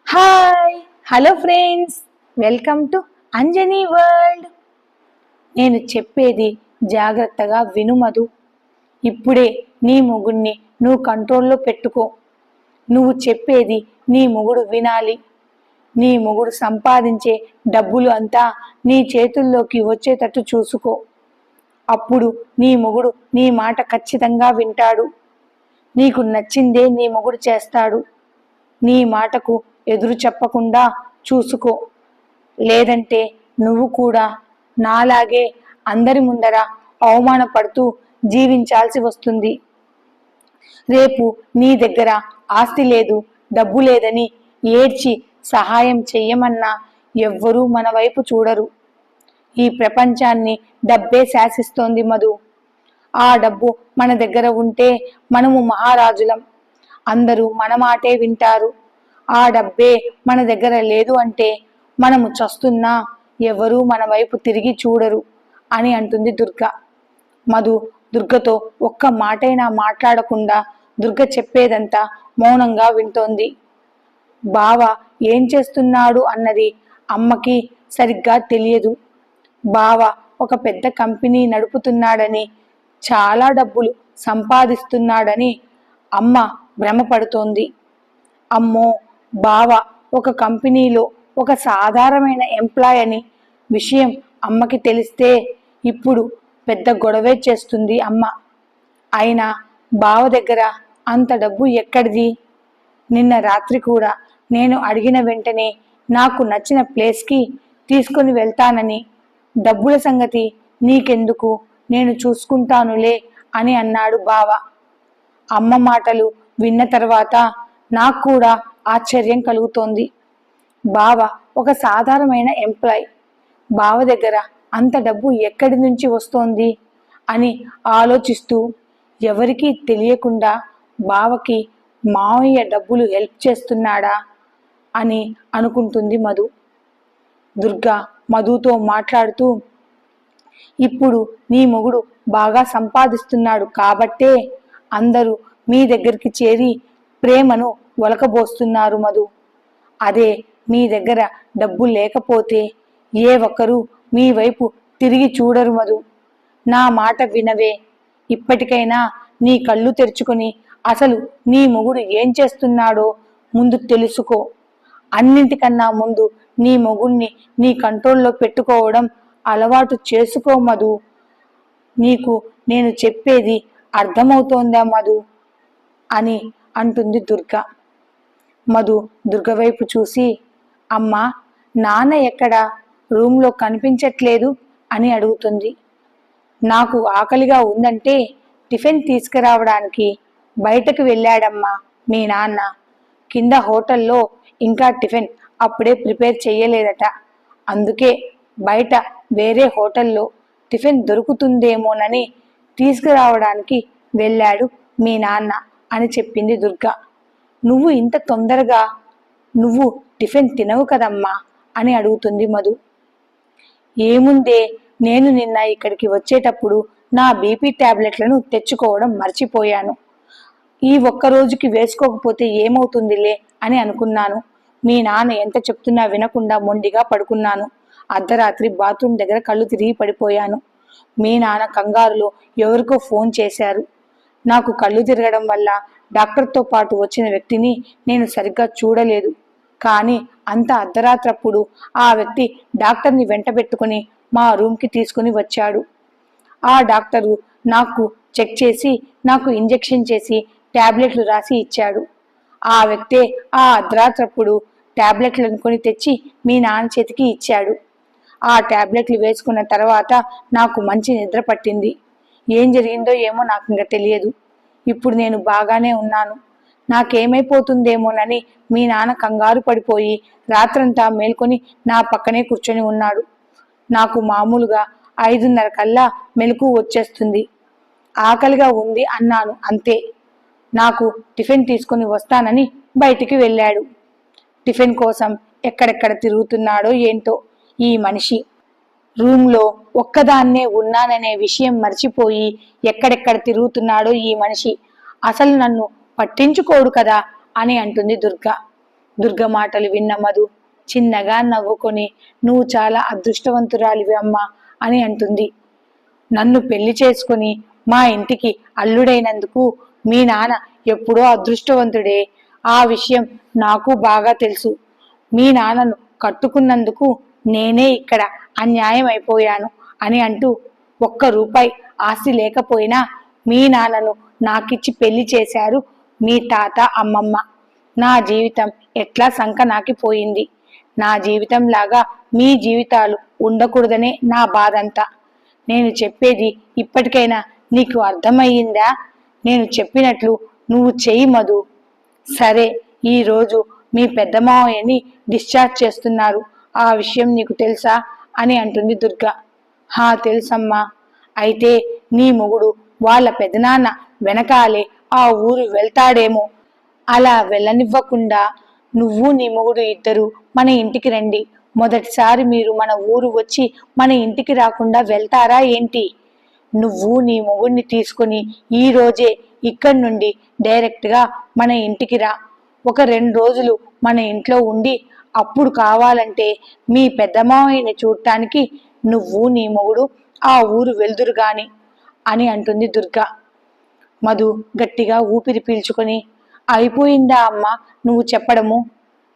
Hi hello friends, welcome to Anjani world. నేను చెప్పేది జాగ్రత్తగా విను మధు. ఇప్పుడే నీ మొగుడిని నువ్వు కంట్రోల్లో పెట్టుకో. నువ్వు చెప్పేది నీ మొగుడు వినాలి. నీ మొగుడు సంపాదించే డబ్బులు అంతా నీ చేతుల్లోకి వచ్చేటట్టు చూసుకో. అప్పుడు నీ మొగుడు నీ మాట ఖచ్చితంగా వింటాడు. నీకు నచ్చిందే నీ మొగుడు చేస్తాడు. నీ మాటకు ఎదురు చెప్పకుండా చూసుకో. లేదంటే నువ్వు కూడా నాలాగే అందరి ముందర అవమానపడుతూ జీవించాల్సి వస్తుంది. రేపు నీ దగ్గర ఆస్తి లేదు, డబ్బు లేదని ఏడ్చి సహాయం చెయ్యమన్నా ఎవ్వరూ మన వైపు చూడరు. ఈ ప్రపంచాన్ని డబ్బే శాసిస్తోంది మధు. ఆ డబ్బు మన దగ్గర ఉంటే మనము మహారాజులం. అందరూ మన మాటే వింటారు. ఆ డబ్బే మన దగ్గర లేదు అంటే మనము చస్తున్నా ఎవరూ మన వైపు తిరిగి చూడరు అని అంటుంది దుర్గ. మధు దుర్గతో ఒక్క మాటైనా మాట్లాడకుండా దుర్గ చెప్పేదంతా మౌనంగా వింటోంది. బావ ఏం చేస్తున్నాడు అన్నది అమ్మకి సరిగ్గా తెలియదు. బావ ఒక పెద్ద కంపెనీ నడుపుతున్నాడని, చాలా డబ్బులు సంపాదిస్తున్నాడని అమ్మ భ్రమపడుతోంది. అమ్మో, బావ ఒక కంపెనీలో ఒక సాధారణమైన ఎంప్లాయ్ అని విషయం అమ్మకి తెలిస్తే ఇప్పుడు పెద్ద గొడవే చేస్తుంది అమ్మ. అయినా బావ దగ్గర అంత డబ్బు ఎక్కడిది? నిన్న రాత్రి కూడా నేను అడిగిన వెంటనే నాకు నచ్చిన ప్లేస్కి తీసుకొని వెళ్తానని, డబ్బుల సంగతి నీకెందుకు, నేను చూసుకుంటానులే అని అన్నాడు బావ. అమ్మ మాటలు విన్న తర్వాత నాకు కూడా ఆశ్చర్యం కలుగుతోంది. బావ ఒక సాధారణమైన ఎంప్లాయ్, బావ దగ్గర అంత డబ్బు ఎక్కడి నుంచి వస్తోంది అని ఆలోచిస్తూ ఎవరికీ తెలియకుండా బావకి మావయ్య డబ్బులు హెల్ప్ చేస్తున్నాడా అని అనుకుంటుంది మధు. దుర్గా మధుతో మాట్లాడుతూ, ఇప్పుడు నీ మొగుడు బాగా సంపాదిస్తున్నాడు కాబట్టే అందరూ మీ దగ్గరికి చేరి ప్రేమను ఒలకబోస్తున్నారు మధు. అదే మీ దగ్గర డబ్బు లేకపోతే ఏ ఒక్కరూ మీ వైపు తిరిగి చూడరు మధు. నా మాట వినవే. ఇప్పటికైనా నీ కళ్ళు తెరుచుకొని అసలు నీ మొగుడు ఏం చేస్తున్నాడో ముందు తెలుసుకో. అన్నింటికన్నా ముందు నీ మొగుణ్ణి నీ కంట్రోల్లో పెట్టుకోవడం అలవాటు చేసుకో మధు. నీకు నేను చెప్పేది అర్థమవుతోందా మధు అని అంటుంది దుర్గ. మధు దుర్గ వైపు చూసి, అమ్మా, నాన్న ఎక్కడా? రూమ్లో కనిపించట్లేదు అని అడుగుతుంది. నాకు ఆకలిగా ఉందంటే టిఫిన్ తీసుకురావడానికి బయటకు వెళ్ళాడమ్మా మీ నాన్న. కింద హోటల్లో ఇంకా టిఫిన్ అప్పుడే ప్రిపేర్ చెయ్యలేదట. అందుకే బయట వేరే హోటల్లో టిఫిన్ దొరుకుతుందేమోనని తీసుకురావడానికి వెళ్ళాడు మీ నాన్న అని చెప్పింది దుర్గ. నువ్వు ఇంత తొందరగా నువ్వు టిఫిన్ తినవు కదమ్మా అని అడుగుతుంది మధు. ఏముందే, నేను నిన్న ఇక్కడికి వచ్చేటప్పుడు నా బీపీ టాబ్లెట్లను తెచ్చుకోవడం మర్చిపోయాను. ఈ ఒక్క రోజుకి వేసుకోకపోతే ఏమవుతుందిలే అని అనుకున్నాను. మీ నాన్న ఎంత చెప్తున్నా వినకుండా మొండిగా పడుకున్నాను. అర్ధరాత్రి బాత్రూమ్ దగ్గర కళ్ళు తిరిగి పడిపోయాను. మీ నాన్న కంగారులో ఎవరికో ఫోన్ చేశారు. నాకు కళ్ళు తిరగడం వల్ల డాక్టర్తో పాటు వచ్చిన వ్యక్తిని నేను సరిగ్గా చూడలేదు. కానీ అంత అర్ధరాత్రప్పుడు ఆ వ్యక్తి డాక్టర్ని వెంటబెట్టుకుని మా రూమ్కి తీసుకుని వచ్చాడు. ఆ డాక్టరు నాకు చెక్ చేసి నాకు ఇంజెక్షన్ చేసి టాబ్లెట్లు రాసి ఇచ్చాడు. ఆ వ్యక్తే ఆ అర్ధరాత్రప్పుడు టాబ్లెట్లను కొని తెచ్చి మీ నాన్న చేతికి ఇచ్చాడు. ఆ టాబ్లెట్లు వేసుకున్న తర్వాత నాకు మంచి నిద్ర పట్టింది. ఏం జరిగిందో ఏమో నాకు ఇంకా తెలియదు. ఇప్పుడు నేను బాగానే ఉన్నాను. నాకేమైపోతుందేమోనని మీ నాన్న కంగారు పడిపోయి రాత్రంతా మేల్కొని నా పక్కనే కూర్చొని ఉన్నాడు. నాకు మామూలుగా 5:30 కల్లా మెలకువ వచ్చేస్తుంది. ఆకలిగా ఉంది అన్నాను, అంతే. నాకు టిఫిన్ తీసుకుని వస్తానని బయటికి వెళ్ళాడు. టిఫిన్ కోసం ఎక్కడెక్కడ తిరుగుతున్నాడో ఏంటో ఈ మనిషి. రూమ్లో ఒక్కదాన్నే ఉన్నాననే విషయం మర్చిపోయి ఎక్కడెక్కడ తిరుగుతున్నాడో ఈ మనిషి. అసలు నన్ను పట్టించుకోడు కదా అని అంటుంది దుర్గ. దుర్గ మాటలు విన్న మధు చిన్నగా నవ్వుకొని, నువ్వు చాలా అదృష్టవంతురాలివి అమ్మా అని అంటుంది. నన్ను పెళ్లి చేసుకుని మా ఇంటికి అల్లుడైనందుకు మీ నాన్న ఎప్పుడో అదృష్టవంతుడే. ఆ విషయం నాకు బాగా తెలుసు. మీ నాన్నను కట్టుకున్నందుకు నేనే ఇక్కడ అన్యాయం అయిపోయాను అని అంటూ, ఒక్క రూపాయి ఆస్తి లేకపోయినా మీ నాన్నను నాకిచ్చి పెళ్లి చేశారు మీ తాత అమ్మమ్మ. నా జీవితం ఎట్లా సంకనాకిపోయింది. నా జీవితం లాగా మీ జీవితాలు ఉండకూడదనే నా బాధంతా. నేను చెప్పేది ఇప్పటికైనా నీకు అర్థమయ్యిందా? నేను చెప్పినట్లు నువ్వు చెయ్యి మధు. సరే, ఈరోజు మీ పెద్ద మావయ్యని డిశ్చార్జ్ చేస్తున్నారు. ఆ విషయం నీకు తెలుసా అని అంటుంది దుర్గ. హా, తెలుసమ్మా. అయితే నీ మొగుడు వాళ్ళ పెదనాన్న వెనకాలే ఆ ఊరు వెళ్తాడేమో. అలా వెళ్ళనివ్వకుండా నువ్వు నీ మొగుడు ఇద్దరు మన ఇంటికి రండి. మొదటిసారి మీరు మన ఊరు వచ్చి మన ఇంటికి రాకుండా వెళ్తారా ఏంటి? నువ్వు నీ మొగుడిని తీసుకుని ఈ రోజే ఇక్కడి నుండి డైరెక్ట్గా మన ఇంటికి రా. ఒక 2 రోజులు మన ఇంట్లో ఉండి అప్పుడు కావాలంటే మీ పెద్ద మావయ్యని చూడటానికి నువ్వు నీ మొగుడు ఆ ఊరు వెళ్దురు గాని అని అంటుంది దుర్గ. మధు గట్టిగా ఊపిరి పీల్చుకొని, అయిపోయిందా అమ్మా నువ్వు చెప్పడము?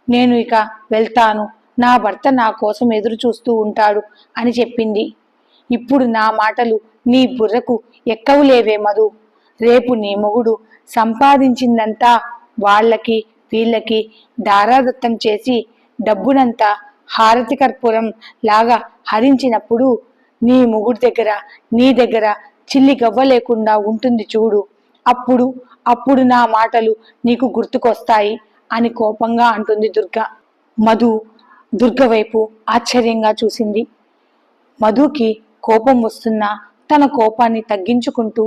నేను ఇక వెళ్తాను. నా భర్త నా కోసం ఎదురు చూస్తూ ఉంటాడు అని చెప్పింది. ఇప్పుడు నా మాటలు నీ బుర్రకు ఎక్కవులేవే మధు. రేపు నీ మొగుడు సంపాదించిందంతా వాళ్ళకి వీళ్ళకి దారాదత్తం చేసి డబ్బునంతా హారతి కర్పూరం లాగా హరించినప్పుడు నీ మొగుడు దగ్గర నీ దగ్గర చిల్లి గవ్వ లేకుండా ఉంటుంది చూడు. అప్పుడు అప్పుడు నా మాటలు నీకు గుర్తుకొస్తాయి అని కోపంగా అంటుంది దుర్గ. మధు దుర్గ వైపు ఆశ్చర్యంగా చూసింది. మధుకి కోపం వస్తున్నా తన కోపాన్ని తగ్గించుకుంటూ,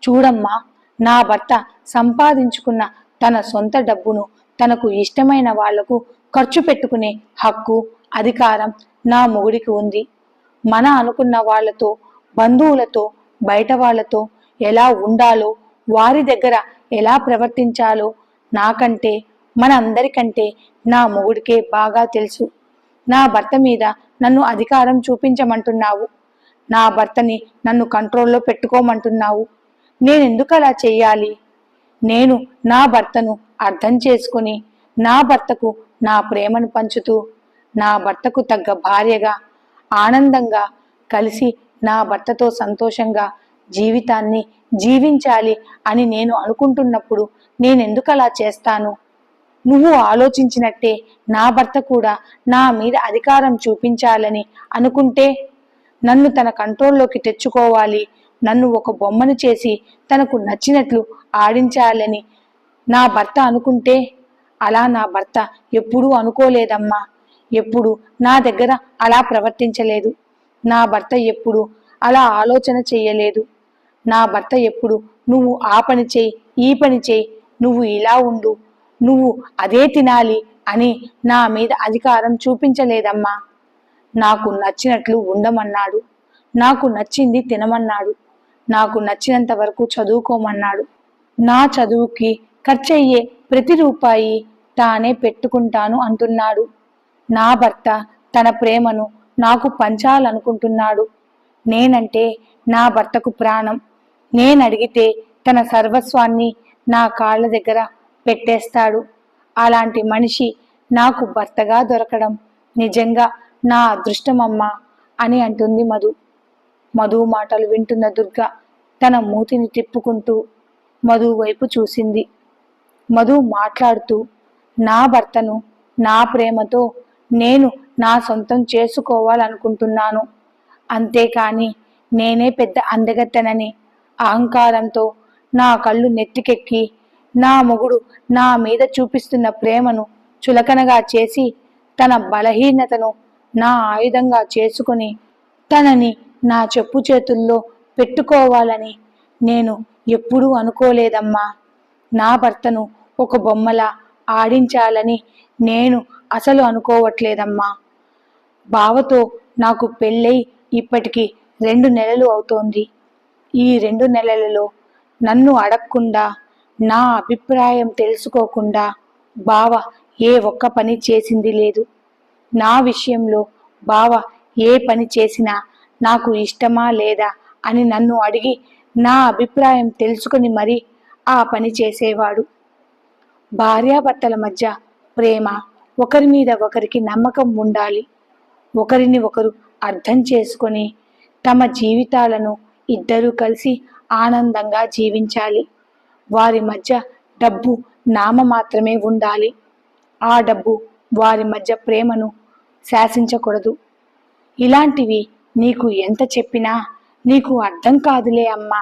చూడమ్మా, నా భర్త సంపాదించుకున్న తన సొంత డబ్బును తనకు ఇష్టమైన వాళ్లకు ఖర్చు పెట్టుకునే హక్కు, అధికారం నా మొగుడికి ఉంది. మన అనుకున్న వాళ్లతో, బంధువులతో, బయట వాళ్లతో ఎలా ఉండాలో, వారి దగ్గర ఎలా ప్రవర్తించాలో నాకంటే, మన అందరికంటే నా మొగుడికే బాగా తెలుసు. నా భర్త మీద నన్ను అధికారం చూపించమంటున్నావు. నా భర్తని నన్ను కంట్రోల్లో పెట్టుకోమంటున్నావు. నేనెందుకు అలా చెయ్యాలి? నేను నా భర్తను అర్థం చేసుకుని, నా భర్తకు నా ప్రేమను పంచుతూ, నా భర్తకు తగ్గ భార్యగా ఆనందంగా కలిసి నా భర్తతో సంతోషంగా జీవితాన్ని జీవించాలి అని నేను అనుకుంటున్నప్పుడు నేనెందుకు అలా చేస్తాను? నువ్వు ఆలోచించినట్టే నా భర్త కూడా నా మీద అధికారం చూపించాలని అనుకుంటే, నన్ను తన కంట్రోల్లోకి తెచ్చుకోవాలి, నన్ను ఒక బొమ్మను చేసి తనకు నచ్చినట్లు ఆడించాలని నా భర్త అనుకుంటే, అలా నా భర్త ఎప్పుడూ అనుకోలేదమ్మా. ఎప్పుడు నా దగ్గర అలా ప్రవర్తించలేదు. నా భర్త ఎప్పుడు అలా ఆలోచన చెయ్యలేదు. నా భర్త ఎప్పుడు నువ్వు ఆ పని చేయి, ఈ పని చేయి, నువ్వు ఇలా ఉండు, నువ్వు అదే తినాలి అని నా మీద అధికారం చూపించలేదమ్మా. నాకు నచ్చినట్లు ఉండమన్నాడు. నాకు నచ్చింది తినమన్నాడు. నాకు నచ్చినంత వరకు చదువుకోమన్నాడు. నా చదువుకి ఖర్చయ్యే ప్రతి రూపాయి తానే పెట్టుకుంటాను అంటున్నాడు. నా భర్త తన ప్రేమను నాకు పంచాలనుకుంటున్నాడు. నేనంటే నా భర్తకు ప్రాణం. నేనడిగితే తన సర్వస్వాన్ని నా కాళ్ళ దగ్గర పెట్టేస్తాడు. అలాంటి మనిషి నాకు భర్తగా దొరకడం నిజంగా నా అదృష్టమమ్మా అని అంటుంది మధు. మధు మాటలు వింటున్న దుర్గ తన మూతిని తిప్పుకుంటూ మధు వైపు చూసింది. మధు మాట్లాడుతూ, నా భర్తను నా ప్రేమతో నేను నా సొంతం చేసుకోవాలనుకుంటున్నాను. అంతేకాని నేనే పెద్ద అందగత్తెనని అహంకారంతో నా కళ్ళు నెత్తికెక్కి నా మొగుడు నా మీద చూపిస్తున్న ప్రేమను చులకనగా చేసి తన బలహీనతను నా ఆయుధంగా చేసుకుని తనని నా చెప్పు చేతుల్లో పెట్టుకోవాలని నేను ఎప్పుడూ అనుకోలేదమ్మా. నా భర్తను ఒక బొమ్మలా ఆడించాలని నేను అసలు అనుకోవట్లేదమ్మా. బావతో నాకు పెళ్ళై ఇప్పటికి 2 నెలలు అవుతోంది. ఈ 2 నెలలలో నన్ను అడగకుండా, నా అభిప్రాయం తెలుసుకోకుండా బావ ఏ ఒక్క పని చేసింది లేదు. నా విషయంలో బావ ఏ పని చేసినా నాకు ఇష్టమా లేదా అని నన్ను అడిగి నా అభిప్రాయం తెలుసుకుని మరీ ఆ పని చేసేవాడు. భార్యాభర్తల మధ్య ప్రేమ, ఒకరి మీద ఒకరికి నమ్మకం ఉండాలి. ఒకరిని ఒకరు అర్థం చేసుకొని తమ జీవితాలను ఇద్దరూ కలిసి ఆనందంగా జీవించాలి. వారి మధ్య డబ్బు నామమాత్రమే ఉండాలి. ఆ డబ్బు వారి మధ్య ప్రేమను శాసించకూడదు. ఇలాంటివి నీకు ఎంత చెప్పినా నీకు అర్థం కాదులే అమ్మా.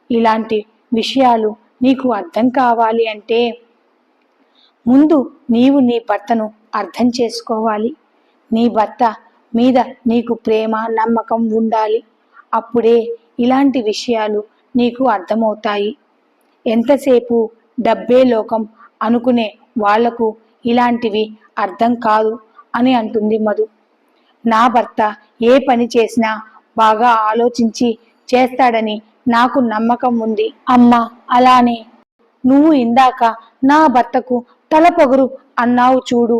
ఇలాంటి విషయాలు నీకు అర్థం కావాలి అంటే ముందు నీవు నీ భర్తను అర్థం చేసుకోవాలి. నీ భర్త మీద నీకు ప్రేమ, నమ్మకం ఉండాలి. అప్పుడే ఇలాంటి విషయాలు నీకు అర్థమవుతాయి. ఎంతసేపు డబ్బే లోకం అనుకునే వాళ్లకు ఇలాంటివి అర్థం కాదు అని అంటుంది మధు. నా భర్త ఏ పని చేసినా బాగా ఆలోచించి చేస్తాడని నాకు నమ్మకం ఉంది అమ్మా. అలానే నువ్వు ఇందాక నా భర్తకు తలపొగరు అన్నావు చూడు,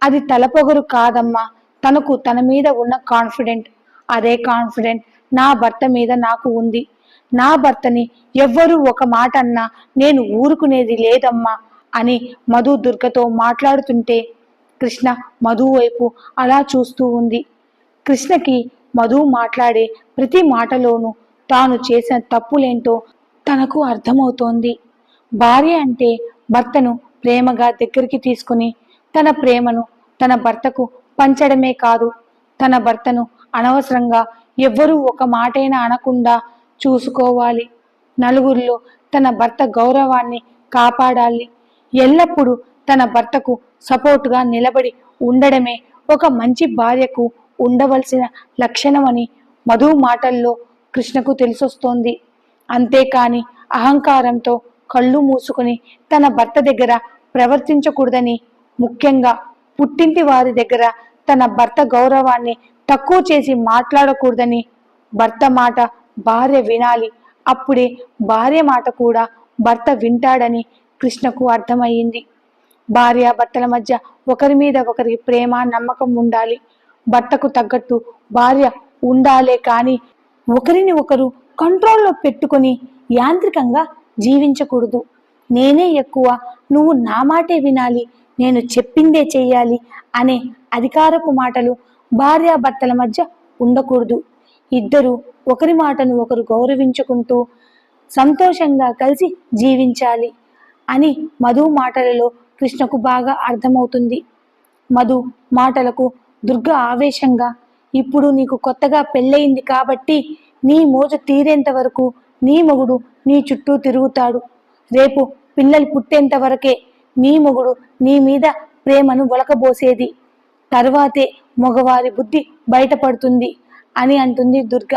అది తలపొగరు కాదమ్మా, తనకు తన మీద ఉన్న కాన్ఫిడెంట్. అదే కాన్ఫిడెంట్ నా భర్త మీద నాకు ఉంది. నా భర్తని ఎవ్వరూ ఒక మాట అన్నా నేను ఊరుకునేది లేదమ్మా అని మధు దుర్గతో మాట్లాడుతుంటే కృష్ణ మధు వైపు అలా చూస్తూ ఉంది. కృష్ణకి మధు మాట్లాడే ప్రతి మాటలోనూ తాను చేసిన తప్పులేంటో తనకు అర్థమవుతోంది. భార్య అంటే భర్తను ప్రేమగా దగ్గరికి తీసుకుని తన ప్రేమను తన భర్తకు పంచడమే కాదు, తన భర్తను అనవసరంగా ఎవ్వరూ ఒక మాటైనా అనకుండా చూసుకోవాలి. నలుగురిలో తన భర్త గౌరవాన్ని కాపాడాలి. ఎల్లప్పుడూ తన భర్తకు సపోర్టుగా నిలబడి ఉండడమే ఒక మంచి భార్యకు ఉండవలసిన లక్షణమని మధు మాటల్లో కృష్ణకు తెలిసొస్తోంది. అంతేకాని అహంకారంతో కళ్ళు మూసుకుని తన భర్త దగ్గర ప్రవర్తించకూడదని, ముఖ్యంగా పుట్టింటి వారి దగ్గర తన భర్త గౌరవాన్ని తక్కువ చేసి మాట్లాడకూడదని. భర్త మాట భార్య వినాలి, అప్పుడే భార్య మాట కూడా భర్త వింటాడని కృష్ణకు అర్థమయ్యింది. భార్యాభర్తల మధ్య ఒకరి మీద ఒకరికి ప్రేమ, నమ్మకం ఉండాలి. భర్తకు తగ్గట్టు భార్య ఉండాలే కానీ ఒకరిని ఒకరు కంట్రోల్లో పెట్టుకొని యాంత్రికంగా జీవించకూడదు. నేనే ఎక్కువ, నువ్వు నా మాటే వినాలి, నేను చెప్పిందే చెయ్యాలి అనే అధికారపు మాటలు భార్యాభర్తల మధ్య ఉండకూడదు. ఇద్దరు ఒకరి మాటను ఒకరు గౌరవించుకుంటూ సంతోషంగా కలిసి జీవించాలి అని మధు మాటలలో కృష్ణకు బాగా అర్థమవుతుంది. మధు మాటలకు దుర్గ ఆవేశంగా, ఇప్పుడు నీకు కొత్తగా పెళ్ళయింది కాబట్టి నీ మోజు తీరేంత వరకు నీ మొగుడు నీ చుట్టూ తిరుగుతాడు. రేపు పిల్లలు పుట్టేంత వరకే నీ మొగుడు నీ మీద ప్రేమను ఒలకబోసేది. తర్వాతే మగవారి బుద్ధి బయటపడుతుంది అని అంటుంది దుర్గ.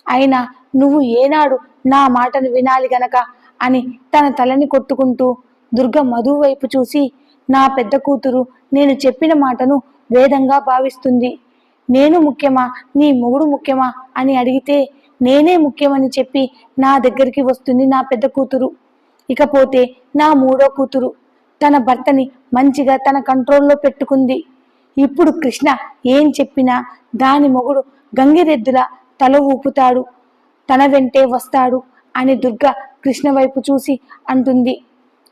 అయినా నువ్వు ఏనాడు నా మాటను వినాలి గనక అని తన తలని కొట్టుకుంటూ దుర్గ మధు వైపు చూసి, నా పెద్ద కూతురు నేను చెప్పిన మాటను వేదంగా భావిస్తుంది. నేను ముఖ్యమా, నీ మొగుడు ముఖ్యమా అని అడిగితే నేనే ముఖ్యమని చెప్పి నా దగ్గరికి వస్తుంది నా పెద్ద కూతురు. ఇకపోతే నా మూడో కూతురు తన భర్తని మంచిగా తన కంట్రోల్లో పెట్టుకుంది. ఇప్పుడు కృష్ణ ఏం చెప్పినా దాని మొగుడు గంగిరెద్దులా తల ఊపుతాడు, తన వెంటే వస్తాడు అని దుర్గ కృష్ణ వైపు చూసి అంటుంది.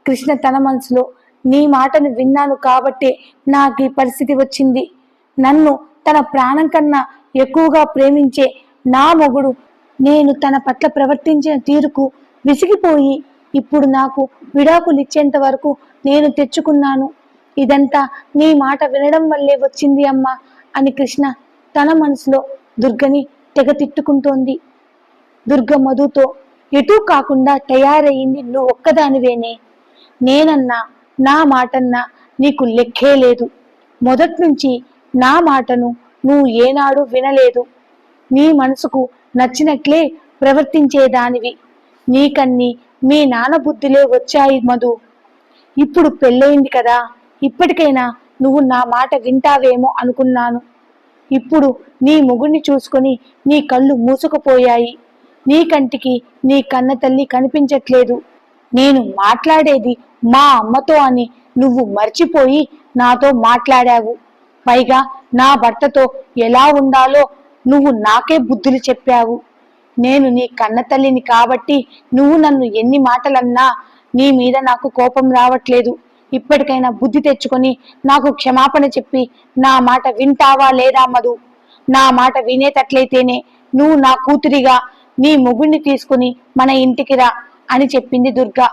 కృష్ణ తన మనసులో, నీ మాటను విన్నాను కాబట్టే నాకు ఈ పరిస్థితి వచ్చింది. నన్ను తన ప్రాణం కన్నా ఎక్కువగా ప్రేమించే నా మొగుడు నేను తన పట్ల ప్రవర్తించిన తీరుకు విసిగిపోయి ఇప్పుడు నాకు విడాకులు ఇచ్చేంత వరకు నేను తెచ్చుకున్నాను. ఇదంతా నీ మాట వినడం వల్లే వచ్చింది అమ్మా అని కృష్ణ తన మనసులో దుర్గని తెగ తిట్టుకుంటోంది. దుర్గ మధుతో ఎటూ కాకుండా తయారయ్యింది నువ్వు ఒక్కదానివేనే. నేనన్నా నా మాటన్నా నీకు లెక్కే లేదు. మొదటి నుంచి నా మాటను నువ్వు ఏనాడు వినలేదు. నీ మనసుకు నచ్చినట్లే ప్రవర్తించేదానివి. నీకన్నీ మీ నాన్న బుద్ధిలే వచ్చాయి మధు. ఇప్పుడు పెళ్ళయింది కదా, ఇప్పటికైనా నువ్వు నా మాట వింటావేమో అనుకున్నాను. ఇప్పుడు నీ మొగుడిని చూసుకొని నీ కళ్ళు మూసుకుపోయాయి. నీ కంటికి నీ కన్న తల్లి కనిపించట్లేదు. నేను మాట్లాడేది మా అమ్మతో అని నువ్వు మర్చిపోయి నాతో మాట్లాడావు. పైగా నా భర్తతో ఎలా ఉండాలో నువ్వు నాకే బుద్ధులు చెప్పావు. నేను నీ కన్న తల్లిని కాబట్టి నువ్వు నన్ను ఎన్ని మాటలన్నా నీ మీద నాకు కోపం రావట్లేదు. ఇప్పటికైనా బుద్ధి తెచ్చుకొని నాకు క్షమాపణ చెప్పి నా మాట వింటావా లేదా మధు? నా మాట వినేటట్లయితేనే నువ్వు నా కూతురిగా నీ మొగుడిని తీసుకుని మన ఇంటికి రా అని చెప్పింది దుర్గా.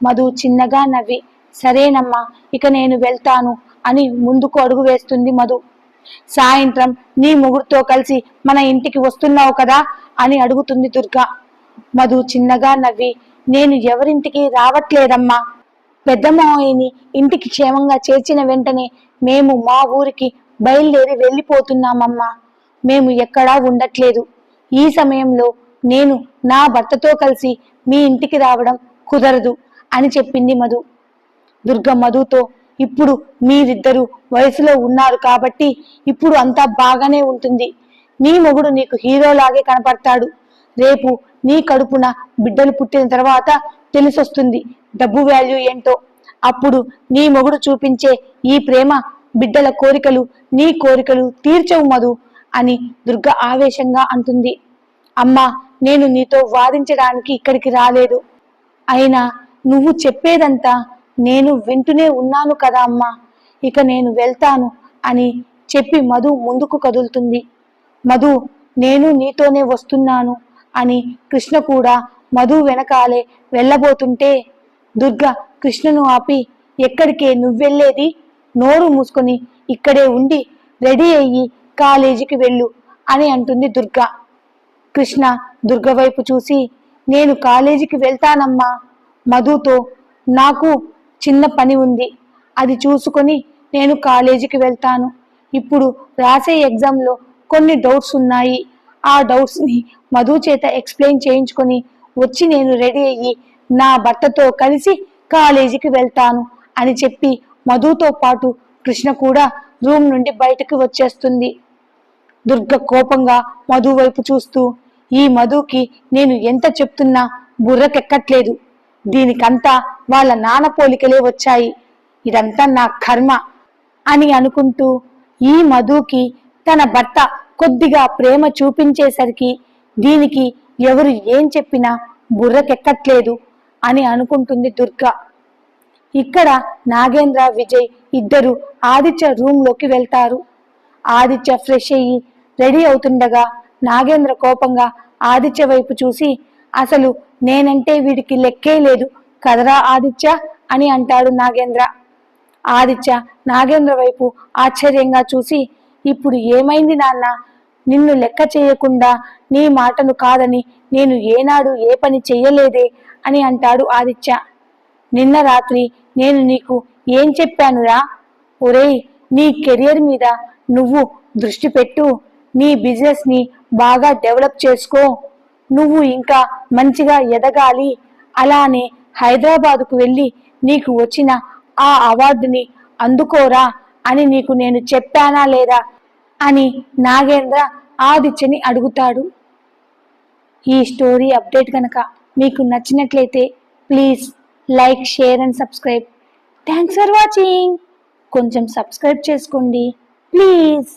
మధు చిన్నగా నవ్వి సరేనమ్మా, ఇక నేను వెళ్తాను అని ముందుకు అడుగు వేస్తుంది మధు. సాయంత్రం నీ మొగుడుతో కలిసి మన ఇంటికి వస్తున్నావు కదా అని అడుగుతుంది దుర్గా. మధు చిన్నగా నవ్వి నేను ఎవరింటికి రావట్లేదమ్మా. పెద్ద మావయ్యని ఇంటికి క్షేమంగా చేర్చిన వెంటనే మేము మా ఊరికి బయలుదేరి వెళ్ళిపోతున్నామమ్మా. మేము ఎక్కడా ఉండట్లేదు. ఈ సమయంలో నేను నా భర్తతో కలిసి మీ ఇంటికి రావడం కుదరదు అని చెప్పింది మధు. దుర్గ మధుతో ఇప్పుడు మీరిద్దరూ వయసులో ఉన్నారు కాబట్టి ఇప్పుడు అంతా బాగానే ఉంటుంది. నీ మొగుడు నీకు హీరోలాగే కనపడతాడు. రేపు నీ కడుపున బిడ్డలు పుట్టిన తర్వాత తెలిసొస్తుంది డబ్బు వాల్యూ ఏంటో. అప్పుడు నీ మొగుడు చూపించే ఈ ప్రేమ బిడ్డల కోరికలు నీ కోరికలు తీర్చవు మధు అని దుర్గ ఆవేశంగా అంటుంది. అమ్మా, నేను నీతో వాదించడానికి ఇక్కడికి రాలేదు. అయినా నువ్వు చెప్పేదంతా నేను వింటూనే ఉన్నాను కదా అమ్మా. ఇక నేను వెళ్తాను అని చెప్పి మధు ముందుకు కదులుతుంది. మధు, నేను నీతోనే వస్తున్నాను అని కృష్ణ కూడా మధు వెనకాలే వెళ్ళబోతుంటే దుర్గ కృష్ణను ఆపి ఎక్కడికే నువ్వెళ్ళేది? నోరు మూసుకొని ఇక్కడే ఉండి రెడీ అయ్యి కాలేజీకి వెళ్ళు అని అంటుంది దుర్గ. కృష్ణ దుర్గ వైపు చూసి నేను కాలేజీకి వెళ్తానమ్మా. మధుతో నాకు చిన్న పని ఉంది, అది చూసుకొని నేను కాలేజీకి వెళ్తాను. ఇప్పుడు రాసే ఎగ్జామ్లో కొన్ని డౌట్స్ ఉన్నాయి. ఆ డౌట్స్ని మధు చేత ఎక్స్ప్లెయిన్ చేయించుకొని వచ్చి నేను రెడీ అయ్యి నా భర్తతో కలిసి కాలేజీకి వెళ్తాను అని చెప్పి మధుతో పాటు కృష్ణ కూడా రూమ్ నుండి బయటకు వచ్చేస్తుంది. దుర్గ కోపంగా మధు వైపు చూస్తూ ఈ మధుకి నేను ఎంత చెప్తున్నా బుర్రకెక్కట్లేదు. దీనికంతా వాళ్ళ నాన్న పోలికలే వచ్చాయి. ఇదంతా నా కర్మ అని అనుకుంటూ ఈ మధుకి తన భర్త కొద్దిగా ప్రేమ చూపించేసరికి దీనికి ఎవరు ఏం చెప్పినా బుర్రకెక్కట్లేదు అని అనుకుంటుంది దుర్గ. ఇక్కడ నాగేంద్ర విజయ్ ఇద్దరు ఆదిత్య రూమ్ లోకి వెళ్తారు. ఆదిత్య ఫ్రెష్ అయ్యి రెడీ అవుతుండగా నాగేంద్ర కోపంగా ఆదిత్య వైపు చూసి అసలు నేనంటే వీడికి లెక్కే లేదు కదరా ఆదిత్య అని అంటాడు నాగేంద్ర. ఆదిత్య నాగేంద్ర వైపు ఆశ్చర్యంగా చూసి ఇప్పుడు ఏమైంది నాన్న? నిన్ను లెక్క చేయకుండా నీ మాటను కాదని నేను ఏనాడు ఏ పని చెయ్యలేదే అని అంటాడు ఆదిత్య. నిన్న రాత్రి నేను నీకు ఏం చెప్పానురా? ఒరేయ్, నీ కెరియర్ మీద నువ్వు దృష్టి పెట్టు, నీ బిజినెస్ ని బాగా డెవలప్ చేసుకో, నువ్వు ఇంకా మంచిగా ఎదగాలి, అలానే హైదరాబాదుకు వెళ్ళి నీకు వచ్చిన ఆ అవార్డుని అందుకోరా అని నీకు నేను చెప్పానా లేదా అని నాగేంద్ర ఆదిత్యని అడుగుతాడు. ఈ స్టోరీ అప్డేట్ కనుక మీకు నచ్చినట్లయితే please like, share and subscribe. Thanks for watching. కొంచెం సబ్స్క్రైబ్ చేసుకోండి ప్లీజ్.